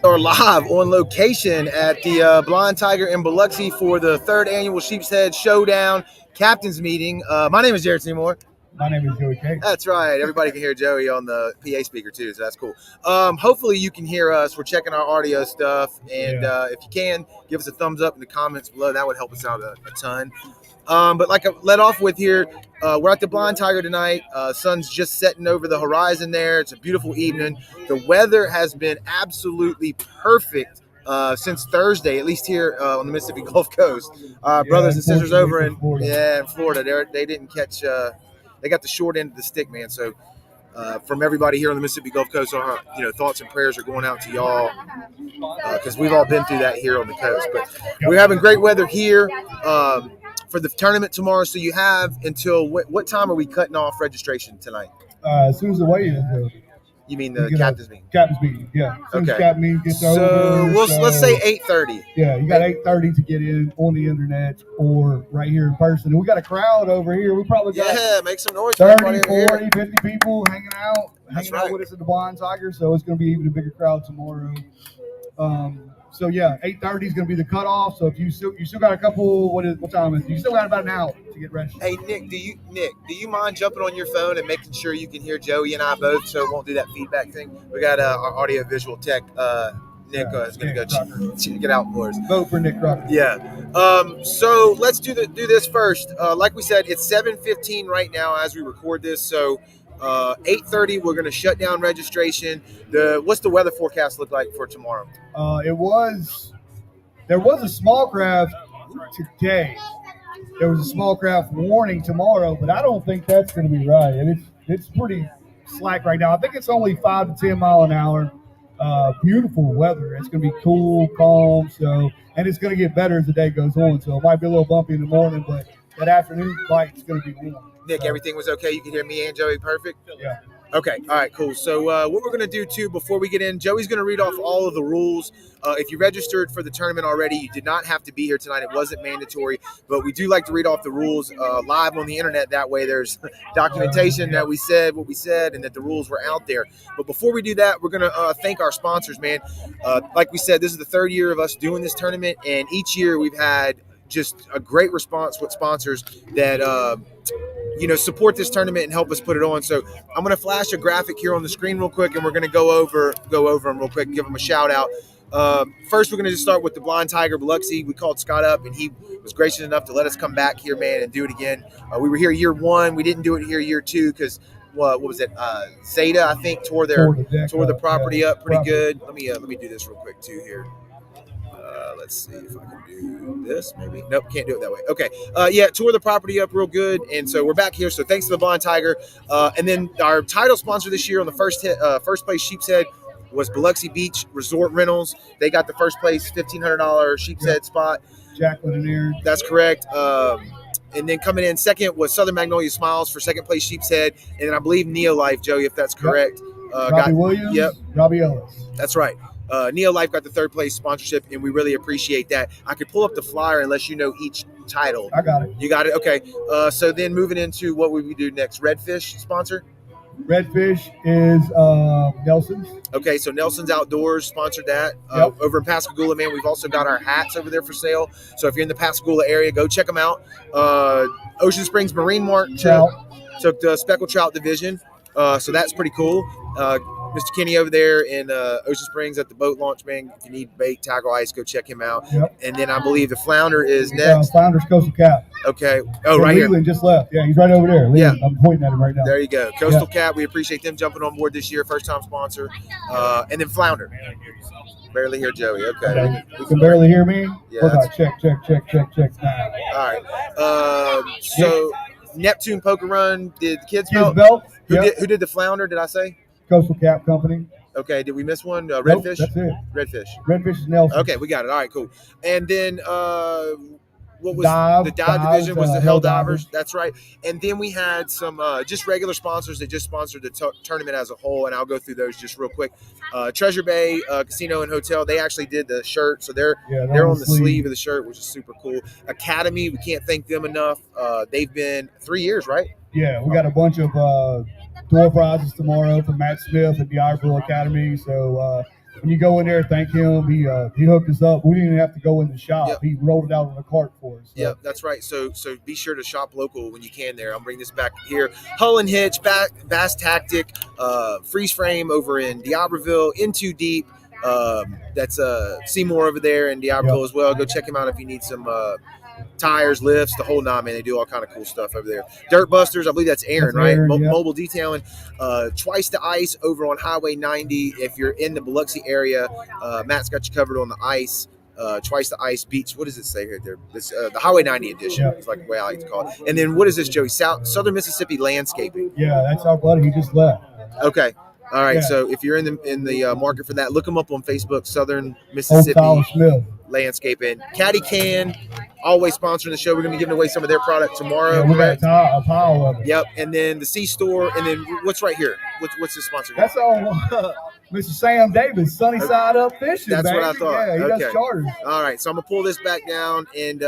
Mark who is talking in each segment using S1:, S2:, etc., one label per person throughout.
S1: Are live on location at the Blind Tiger in Biloxi for the third annual Sheepshead Showdown captain's meeting. My name is Jared Seymour.
S2: My name is Joey K.
S1: That's right. Everybody can hear Joey on the PA speaker too, so that's cool. Hopefully you can hear us. We're checking our audio stuff, and if you can, give us a thumbs up in the comments below. That would help us out a ton. But like I let off with here, we're at the Blind Tiger tonight. Sun's just setting over the horizon there. It's a beautiful evening. The weather has been absolutely perfect since Thursday, at least here on the Mississippi Gulf Coast. Brothers and sisters over in Florida, they didn't catch. They got the short end of the stick, man. So from everybody here on the Mississippi Gulf Coast, our thoughts and prayers are going out to y'all because we've all been through that here on the coast. But we're having great weather here. For the tournament tomorrow, so you have until what time are we cutting off registration tonight?
S2: As soon as the weigh-in.
S1: You mean the captain's meeting?
S2: Captain's meeting, yeah.
S1: Okay.
S2: Captain's meeting gets over.
S1: So let's say 8:30.
S2: Yeah, you got 8:30 to get in on the internet or right here in person. And we got a crowd over here. We probably got
S1: make some noise.
S2: 30, 40, 50 people hanging out with us at the Blind Tiger. So it's going to be even a bigger crowd tomorrow. So yeah, 8:30 is going to be the cutoff. So if you still got a couple, what time is it? You still got about an hour to get ready.
S1: Hey Nick, do you mind jumping on your phone and making sure you can hear Joey and I both, so it won't do that feedback thing? We got our audio visual tech. Nick is going to go get out for us.
S2: Vote for Nick Rucker.
S1: Yeah. So let's do this first. Like we said, it's 7:15 right now as we record this. So 8:30, we're going to shut down registration. What's the weather forecast look like for tomorrow?
S2: There was a small craft today. There was a small craft warning tomorrow, but I don't think that's going to be right. And it's pretty slack right now. I think it's only 5 to 10 mile an hour. Beautiful weather. It's going to be cool, calm. And it's going to get better as the day goes on. So it might be a little bumpy in the morning, but that afternoon flight is going to be warm.
S1: Nick, everything was okay? You can hear me and Joey perfect?
S2: Yeah.
S1: Okay. All right, cool. So what we're going to do, too, before we get in, Joey's going to read off all of the rules. If you registered for the tournament already, you did not have to be here tonight. It wasn't mandatory. But we do like to read off the rules live on the internet. That way there's documentation that we said what we said and that the rules were out there. But before we do that, we're going to thank our sponsors, man. Like we said, this is the third year of us doing this tournament. And each year we've had just a great response with sponsors that support this tournament and help us put it on. So I'm going to flash a graphic here on the screen real quick, and we're going to go over them real quick and give them a shout out. First, we're going to just start with the Blind Tiger Biloxi. We called Scott up, and he was gracious enough to let us come back here, man, and do it again. We were here year one. We didn't do it here year two because what was it? Zeta, I think, tore the property up pretty good. Let me do this real quick too here. Let's see if I can do this, maybe. Nope, can't do it that way. Okay. Tore the property up real good, and so we're back here. So thanks to the Blind Tiger. And then our title sponsor this year on the first place Sheepshead was Biloxi Beach Resort Rentals. They got the first place $1,500 Sheepshead spot.
S2: Jacqueline and Aaron.
S1: That's correct. And then coming in second was Southern Magnolia Smiles for second place Sheepshead. And then I believe Neolife, Joey, if that's correct.
S2: Robbie Williams. Yep. Robbie Ellis.
S1: That's right. Neolife got the third place sponsorship, and we really appreciate that. I could pull up the flyer unless you know each title.
S2: I got it.
S1: You got it? Okay. So then moving into what would we do next? Redfish sponsor?
S2: Redfish is Nelson's.
S1: Okay, so Nelson's Outdoors sponsored that. Over in Pascagoula, man, we've also got our hats over there for sale. So if you're in the Pascagoula area, go check them out. Ocean Springs Marine Mart took the speckled trout division. So that's pretty cool. Mr. Kenny over there in Ocean Springs at the boat launch, man. If you need bait, tackle, ice, go check him out.
S2: Yep.
S1: And then I believe the flounder is next.
S2: Flounder's Coastal Cap.
S1: Okay. Oh, right
S2: Leland
S1: here.
S2: Just left. Yeah, he's right over there. Leland. Yeah. I'm pointing at him right now.
S1: There you go. Coastal Cap. We appreciate them jumping on board this year. First-time sponsor. And then flounder. Barely hear Joey. Okay.
S2: You can barely hear me?
S1: Yeah.
S2: Check.
S1: All right. So Neptune Poker Run. Did the kids
S2: belt?
S1: Who did the flounder, did I say?
S2: Coastal Cap Company.
S1: Okay, did we miss one? Redfish?
S2: Nope, that's it.
S1: Redfish.
S2: Redfish is Nelson.
S1: Okay, we got it. All right, cool. And then what was the dive division was the Hell Divers. That's right. And then we had some just regular sponsors that just sponsored the tournament as a whole, and I'll go through those just real quick. Treasure Bay Casino and Hotel, they actually did the shirt, so they're on the sleeve of the shirt, which is super cool. Academy, we can't thank them enough. They've been 3 years, right?
S2: Yeah, we got a bunch of door prizes tomorrow from Matt Smith at the Iberville Academy. So When you go in there, thank him. He hooked us up. We didn't even have to go in the shop.
S1: Yep.
S2: He rolled it out on a cart for us. So.
S1: Yep, that's right. So be sure to shop local when you can there. I'll bring this back here. Hull and Hitch, Bass Tactic, Freeze Frame over in D'Iberville, In Too Deep. That's Seymour over there in D'Iberville as well. Go check him out if you need some tires, lifts, the whole nine, man. They do all kind of cool stuff over there. Dirt Busters, I believe that's Aaron, right?
S2: Aaron, yeah.
S1: Mobile detailing. Twice the Ice over on Highway 90. If you're in the Biloxi area, Matt's got you covered on the ice. Twice the Ice Beach. What does it say right there? This, the Highway 90 edition.
S2: Yeah.
S1: It's like the way I like to call it. And then what is this, Joey? Southern Mississippi Landscaping.
S2: Yeah, that's our buddy. He just left.
S1: Okay. All right.
S2: Yeah.
S1: So if you're in the market for that, look them up on Facebook. Southern Mississippi Landscaping. Caddy Can, always sponsoring the show. We're going to be giving away some of their product tomorrow.
S2: Yeah, we got a pile of it.
S1: Yep. And then the C Store. And then what's right here? What's the sponsor?
S2: That's all. Mr. Sam Davis, Sunny Side Up Fishing.
S1: That's
S2: baby.
S1: what I thought.
S2: Yeah, he does charters.
S1: All right. So I'm going to pull this back down. And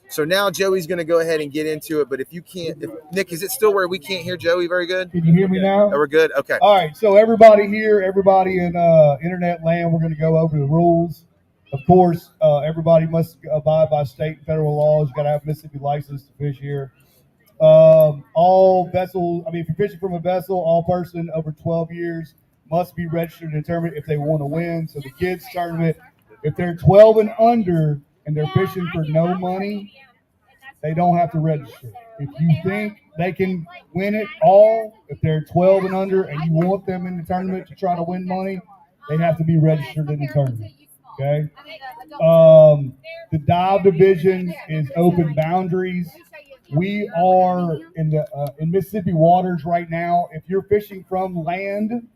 S1: so now Joey's going to go ahead and get into it. But if you can't, Nick, is it still where we can't hear Joey very good?
S2: Can you hear me now?
S1: Oh, we're good? Okay.
S2: All right. So everybody here, everybody in internet land, we're going to go over the rules. Of course, everybody must abide by state and federal laws. You got to have a Mississippi license to fish here. All vessels, if you're fishing from a vessel, all person over 12 years must be registered in the tournament if they want to win. So the kids tournament, if they're 12 and under and they're fishing for no money, they don't have to register. If you think they can win it all, if they're 12 and under and you want them in the tournament to try to win money, they have to be registered in the tournament. Okay. The dive division is open boundaries. We are in Mississippi waters right now. If you're fishing from land,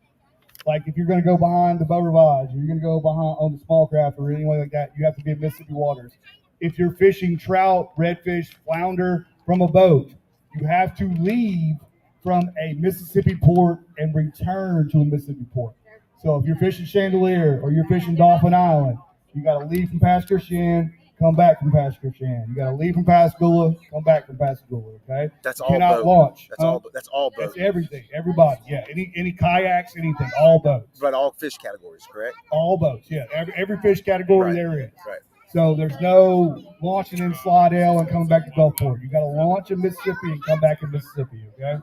S2: like if you're going to go behind the boat rivage, or you're going to go behind on the small craft or anything like that, you have to be in Mississippi waters. If you're fishing trout, redfish, flounder from a boat, you have to leave from a Mississippi port and return to a Mississippi port. So if you're fishing Chandelier or you're fishing Dolphin Island, you got to leave from Pascagoula, come back from Pascagoula. You got to leave from Pascagoula, come back from Pascagoula. Okay.
S1: That's all.
S2: Cannot launch.
S1: That's all. That's all boats.
S2: That's everything. Everybody. Yeah. Any kayaks, anything. All boats.
S1: But all fish categories, correct?
S2: All boats. Yeah. Every fish category there is.
S1: Right.
S2: So there's no launching in Slidell and coming back to Gulfport. You got to launch in Mississippi and come back in Mississippi. Okay.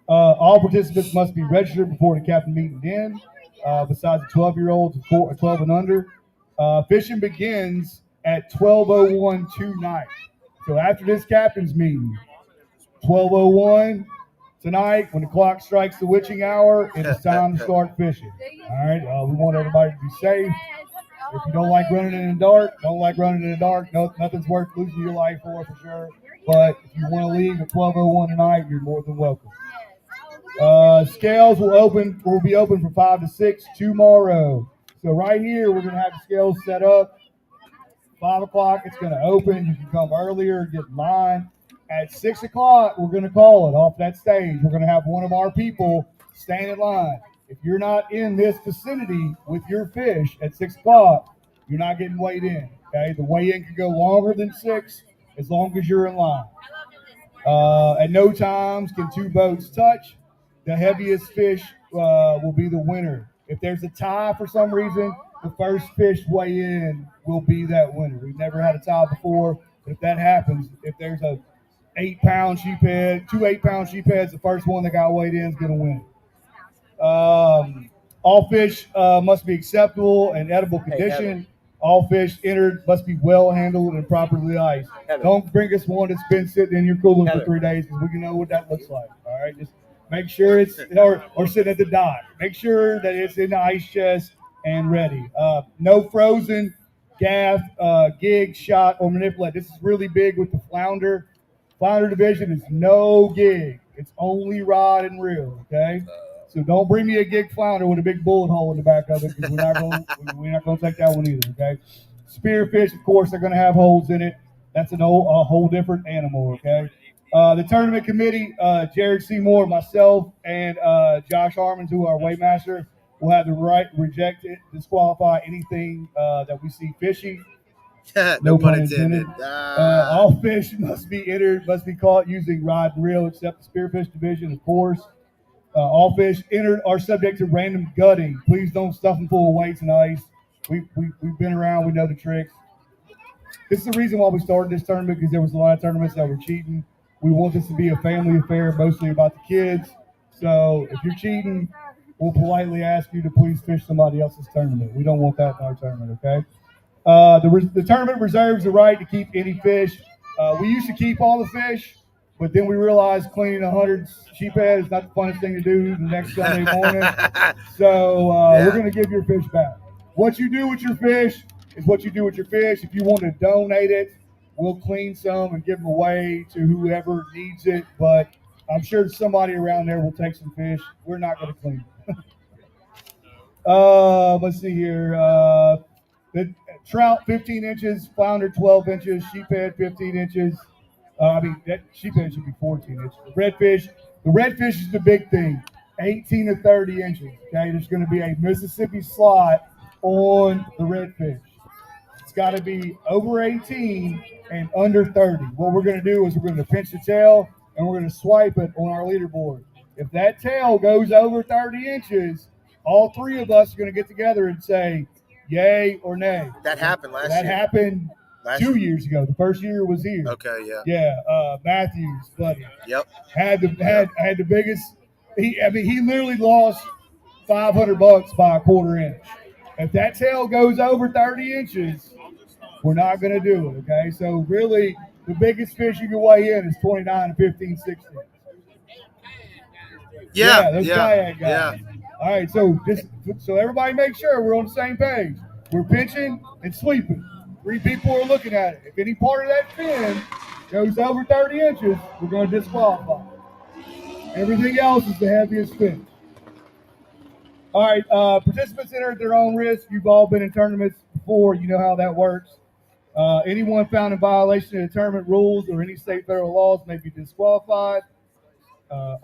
S2: All participants must be registered before the captain meeting ends. Besides the 12-year-olds, 12 and under. Fishing begins at 12:01 tonight. So after this captain's meeting, 12:01 tonight, when the clock strikes the witching hour, it is time to start fishing. All right. We want everybody to be safe. If you don't like running in the dark, don't like running in the dark. No, nothing's worth losing your life for sure. But if you want to leave at 12:01 tonight, you're more than welcome. Scales will be open from 5 to 6 tomorrow. So right here, we're going to have the scales set up. 5 o'clock, it's going to open. You can come earlier, get in line. At 6 o'clock, we're going to call it off that stage. We're going to have one of our people stand in line. If you're not in this vicinity with your fish at 6 o'clock, you're not getting weighed in. Okay, the weigh-in can go longer than 6 as long as you're in line. At no times can 2 boats touch. The heaviest fish will be the winner. If there's a tie for some reason, the first fish weigh in will be that winner. We've never had a tie before. If that happens, if there's a 8-pound sheephead, 2 8-pound sheepheads, the first one that got weighed in is going to win. All fish must be acceptable and edible condition. All fish entered must be well handled and properly iced. Don't bring us one that's been sitting in your cooler for 3 days because we can know what that looks like. All right, just make sure it's or sitting at the dock. Make sure that it's in the ice chest and ready. No frozen, gaff, gig, shot, or manipulate. This is really big with the flounder. Flounder division is no gig. It's only rod and reel. Okay. So don't bring me a gig flounder with a big bullet hole in the back of it because we're not going to take that one either. Okay. Spearfish, of course, they're going to have holes in it. That's a whole different animal. Okay. The tournament committee, Jared Seymour, myself, and Josh Harmons, who are weighmaster, will have the right to reject it, disqualify anything that we see fishy.
S1: No pun intended.
S2: All fish must be caught using rod and reel, except the spearfish division, of course. All fish entered are subject to random gutting. Please don't stuff them full of weights and ice. We've been around. We know the tricks. This is the reason why we started this tournament, because there was a lot of tournaments that were cheating. We want this to be a family affair, mostly about the kids. So if you're cheating, we'll politely ask you to please fish somebody else's tournament. We don't want that in our tournament, okay? The tournament reserves the right to keep any fish. We used to keep all the fish, but then we realized cleaning 100 sheephead is not the funnest thing to do the next Sunday morning. So we're going to give your fish back. What you do with your fish is what you do with your fish. If you want to donate it, we'll clean some and give them away to whoever needs it. But I'm sure somebody around there will take some fish. We're not going to clean it. Let's see here. The trout 15 inches, flounder 12 inches, sheephead 15 inches. That sheephead should be 14 inches. The redfish is the big thing, 18 to 30 inches. Okay, there's going to be a Mississippi slot on the redfish. It's got to be over 18 and under 30. What we're going to do is we're going to pinch the tail and we're going to swipe it on our leaderboard. If that tail goes over 30 inches, all three of us are going to get together and say yay or nay.
S1: That happened last year.
S2: That happened 2 years ago. The first year was here.
S1: Okay, yeah.
S2: Yeah, Matthews, buddy.
S1: Yep.
S2: Had the biggest. He literally lost $500 by a quarter inch. If that tail goes over 30 inches, we're not going to do it. Okay, so really, the biggest fish you can weigh in is 29 to 15, 16.
S1: Yeah,
S2: those kayak guys. Yeah. All right, so everybody make sure we're on the same page. We're pinching and sweeping. 3 people are looking at it. If any part of that fin goes over 30 inches, we're going to disqualify. Everything else is the heaviest fish. All right, participants enter at their own risk. You've all been in tournaments before. You know how that works. Anyone found in violation of the tournament rules or any state federal laws may be disqualified.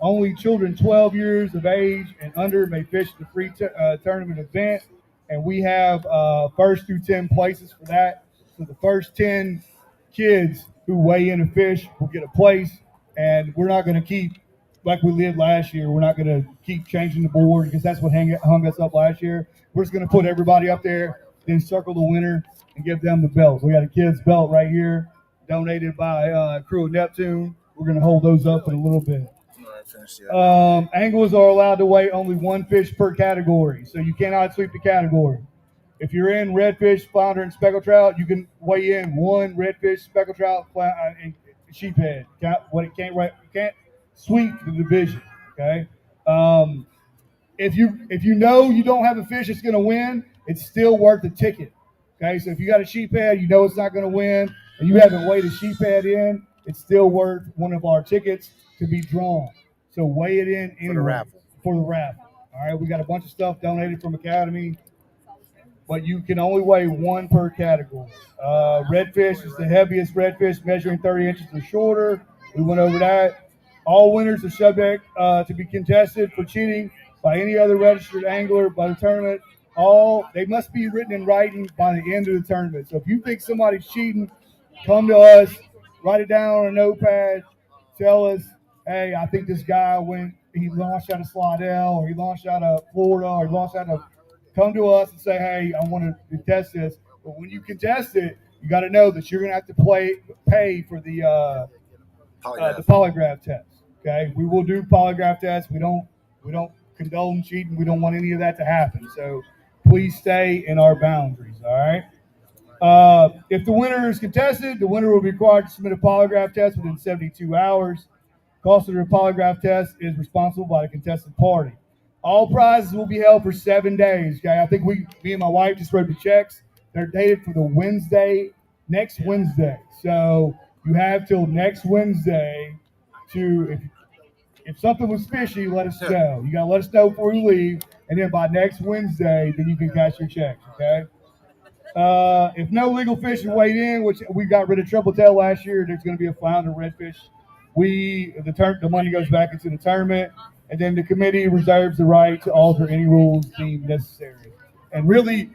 S2: Only children 12 years of age and under may fish the free tournament event. And we have first through 10 places for that. So the first 10 kids who weigh in a fish will get a place. And we're not going to keep, like we did last year, we're not going to keep changing the board because that's what hung us up last year. We're just going to put everybody up there, then circle the winner and give them the belts. We got a kid's belt right here, donated by Crew of Neptune. We're going to hold those up in a little bit. Anglers are allowed to weigh only 1 fish per category, so you cannot sweep the category. If you're in redfish, flounder, and speckled trout, you can weigh in 1 redfish, speckled trout, and sheephead. You can't sweep the division. Okay. If you know you don't have a fish that's going to win, it's still worth the ticket. Okay. So if you got a sheephead, you know it's not going to win, and you haven't weighed a sheephead in, it's still worth one of our tickets to be drawn. So weigh it in anyway, for the raffle. All right, we got a bunch of stuff donated from Academy, but you can only weigh 1 per category. Redfish is the heaviest redfish, measuring 30 inches or shorter. We went over that. All winners are subject to be contested for cheating by any other registered angler by the tournament. They must be written in writing by the end of the tournament. So if you think somebody's cheating, come to us, write it down on a notepad, tell us, hey, I think this guy he launched out of Slidell, or he launched out of Florida, or he launched out of, come to us and say, hey, I want to contest this. But when you contest it, you got to know that you're going to have to pay for the polygraph test. Okay, we will do polygraph tests. We don't condone cheating. We don't want any of that to happen. So please stay in our boundaries. All right. If the winner is contested, the winner will be required to submit a polygraph test within 72 hours. Cost of the polygraph test is responsible by the contested party. All prizes will be held for 7 days. Okay, I think me and my wife just wrote the checks. They're dated for next Wednesday. So you have till next Wednesday to, if something was fishy, let us know. You got to let us know before you leave, and then by next Wednesday, then you can cash your checks. Okay. If no legal fish is weighed in, which we got rid of triple tail last year, there's going to be a flounder redfish. The money goes back into the tournament, and then the committee reserves the right to alter any rules deemed necessary. And really,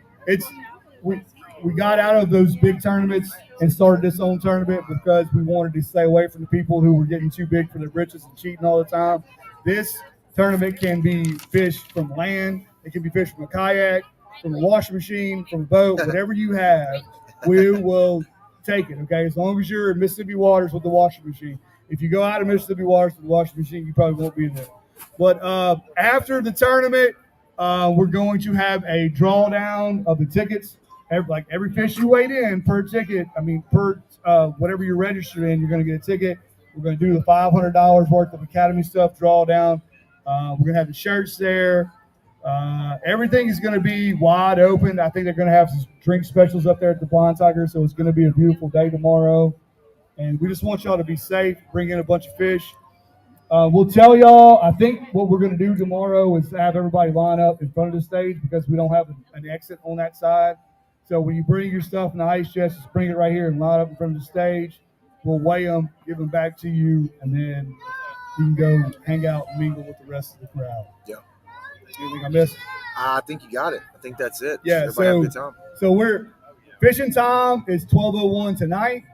S2: we got out of those big tournaments and started this own tournament because we wanted to stay away from the people who were getting too big for their britches and cheating all the time. This tournament can be fished from land. It can be fished from a kayak, from a washing machine, from a boat, whatever you have, we will take it. Okay, as long as you're in Mississippi waters with the washing machine. If you go out of Mississippi waters with the washing machine, you probably won't be there. But after the tournament, we're going to have a drawdown of the tickets. Every fish you weighed in per ticket, per whatever you're registered in, you're going to get a ticket. We're going to do the $500 worth of Academy stuff drawdown. We're going to have the shirts there. Everything is going to be wide open. I think they're going to have some drink specials up there at the Blind Tiger, so it's going to be a beautiful day tomorrow. And we just want y'all to be safe, bring in a bunch of fish. We'll tell y'all, I think what we're going to do tomorrow is have everybody line up in front of the stage because we don't have an exit on that side. So when you bring your stuff in the ice chest, just bring it right here and line up in front of the stage. We'll weigh them, give them back to you, and then you can go hang out and mingle with the rest of the crowd.
S1: Yeah.
S2: Anything I missed?
S1: I think you got it. I think that's it.
S2: Yeah.
S1: Everybody have a good time.
S2: So we're fishing time is 12:01 tonight.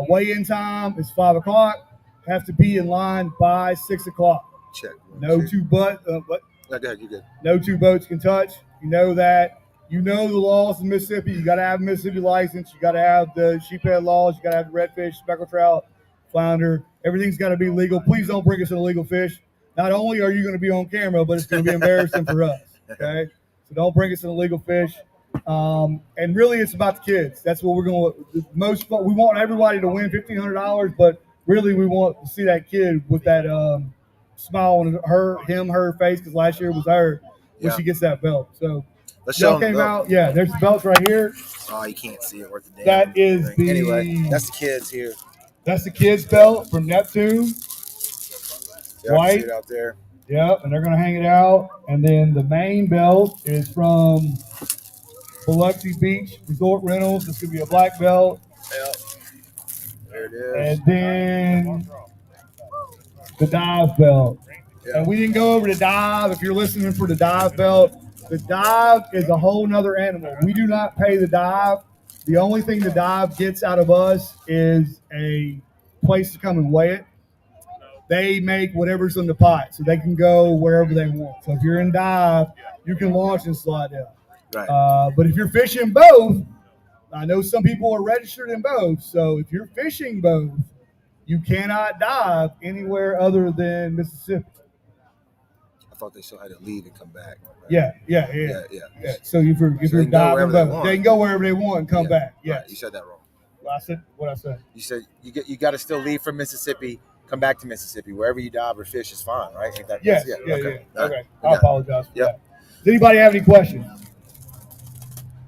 S2: Weigh-in time is 5 o'clock. Have to be in line by 6 o'clock.
S1: Check.
S2: No two boats.
S1: No, go ahead. You good?
S2: No two boats can touch. You know that. You know the laws in Mississippi. You got to have a Mississippi license. You got to have the sheephead laws. You got to have the redfish, speckled trout, flounder. Everything's got to be legal. Please don't bring us an illegal fish. Not only are you going to be on camera, but it's going to be embarrassing for us. Okay, so don't bring us an illegal fish. And really, it's about the kids. That's what we're going to most. We want everybody to win $1,500, but really, we want to see that kid with that smile on her face because last year was her when she gets that belt. So y'all came out. Yeah, there's the belts right here.
S1: Oh, you can't see it worth the damn.
S2: That is
S1: thing. Anyway, that's the kids here.
S2: That's the kids' belt from Neptune.
S1: Yeah,
S2: White.
S1: I see it out there.
S2: Yep, and they're going to hang it out. And then the main belt is from Biloxi Beach Resort Rentals. This could be a black belt.
S1: Yep. There it is.
S2: And then the dive belt. Yep. And we didn't go over the dive. If you're listening for the dive belt, the dive is a whole nother animal. We do not pay the dive. The only thing the dive gets out of us is a place to come and weigh it. They make whatever's in the pot, so they can go wherever they want. So if you're in dive, you can launch and slide down.
S1: Right.
S2: But if you're fishing both, I know some people are registered in both. So if you're fishing both, you cannot dive anywhere other than Mississippi.
S1: I thought they still had to leave and come back. Right?
S2: Yeah. So if you're diving both, they can go wherever they want and come back. Yeah.
S1: Right. You said that wrong.
S2: Well, I said what I said.
S1: You said you got to still leave from Mississippi. Come back to Mississippi. Wherever you dive or fish is fine, right? Ain't that,
S2: yeah.
S1: Okay.
S2: Right. I apologize for that. Does anybody have any questions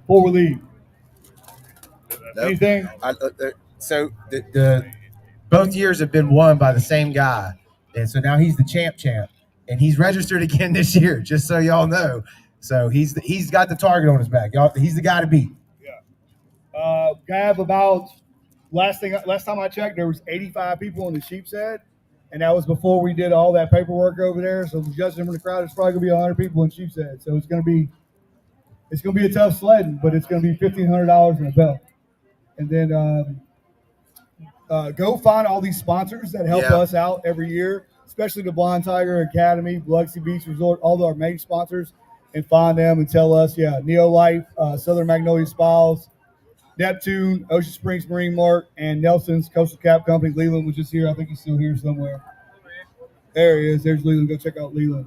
S2: before we leave? Nope. Anything?
S1: So the both years have been won by the same guy, and so now he's the champ, and he's registered again this year. Just so y'all know, so he's got the target on his back. Y'all, he's the guy to beat.
S2: Yeah. Have about. Last time I checked, there was 85 people in the Sheepshead, and that was before we did all that paperwork over there. So judging from the crowd, it's probably gonna be 100 people in Sheepshead. So it's gonna be a tough sledding, but it's gonna be $1,500 in a belt. And then go find all these sponsors that help us out every year, especially the Blind Tiger Academy, Biloxi Beach Resort, all our main sponsors, and find them and tell us, Neolife, Southern Magnolia Spas, Neptune, Ocean Springs Marine Mart, and Nelson's Coastal Cap Company. Leland was just here. I think he's still here somewhere. There he is. There's Leland. Go check out Leland.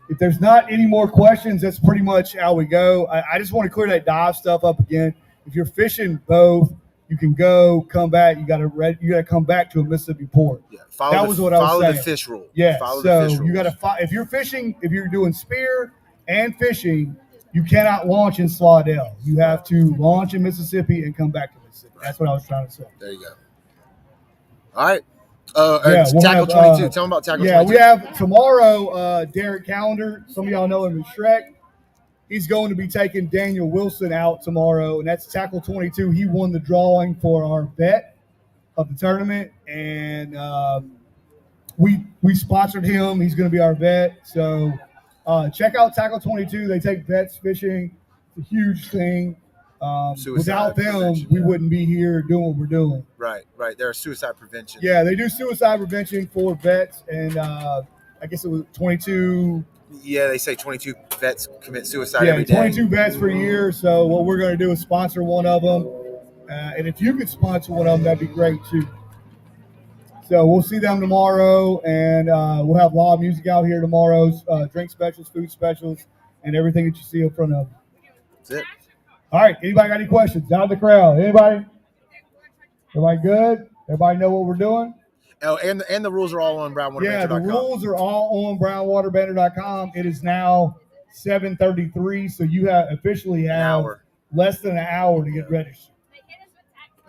S2: If there's not any more questions, that's pretty much how we go. I just want to clear that dive stuff up again. If you're fishing both, you can go, come back. You got to come back to a Mississippi port.
S1: Yeah,
S2: that was what I was saying.
S1: Follow the fish rule.
S2: Yeah. So you got to if you're fishing, if you're doing spear and fishing, you cannot launch in Slidell. You have to launch in Mississippi and come back to Mississippi. That's what I was trying to say.
S1: There you go. All right. Tackle 22. Tell them about Tackle 22.
S2: Yeah, we have tomorrow Derek Callender. Some of y'all know him as Shrek. He's going to be taking Daniel Wilson out tomorrow, and that's Tackle 22. He won the drawing for our bet of the tournament, and we sponsored him. He's going to be our vet. So check out Tackle 22. They take vets fishing. It's a huge thing. Without them, we wouldn't be here doing what we're doing.
S1: Right. They're suicide prevention.
S2: Yeah, they do suicide prevention for vets, and I guess it was 22.
S1: Yeah, they say 22 vets commit suicide
S2: Yeah,
S1: every day.
S2: 22 vets per year. So what we're going to do is sponsor one of them, and if you could sponsor one of them, that'd be great too. So we'll see them tomorrow, and we'll have live music out here tomorrow, drink specials, food specials, and everything that you see in front of them.
S1: That's it.
S2: All right, anybody got any questions? Out of the crowd, anybody? Everybody good? Everybody know what we're doing?
S1: Oh, and the rules are all on brownwaterbanter.com.
S2: Yeah, the rules are all on brownwaterbanter.com. It is now 7:33, so you have officially have less than an hour to get registered.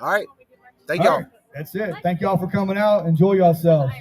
S1: All right. Thank y'all.
S2: Right, that's it. Thank y'all for coming out. Enjoy yourselves.